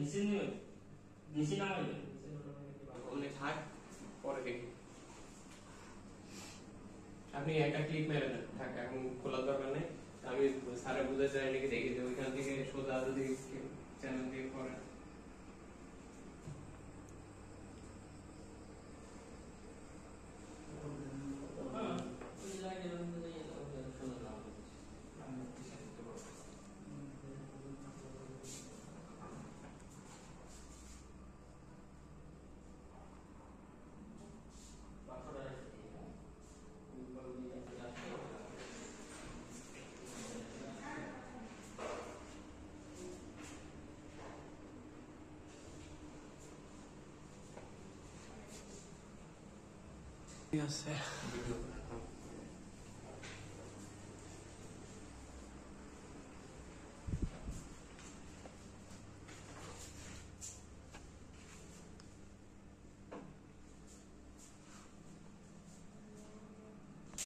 নিচে নামাইলে অনেক হার্ড পরে দেখি আপনি একটা ক্লিক মেরে দেন থাক এখন খোলার দরকার নেই আমি স্যারে বুঝাতে চাই নাকি দেখি যে ওইখান থেকে সোজা যদি চ্যানেল দিয়ে করেন আছে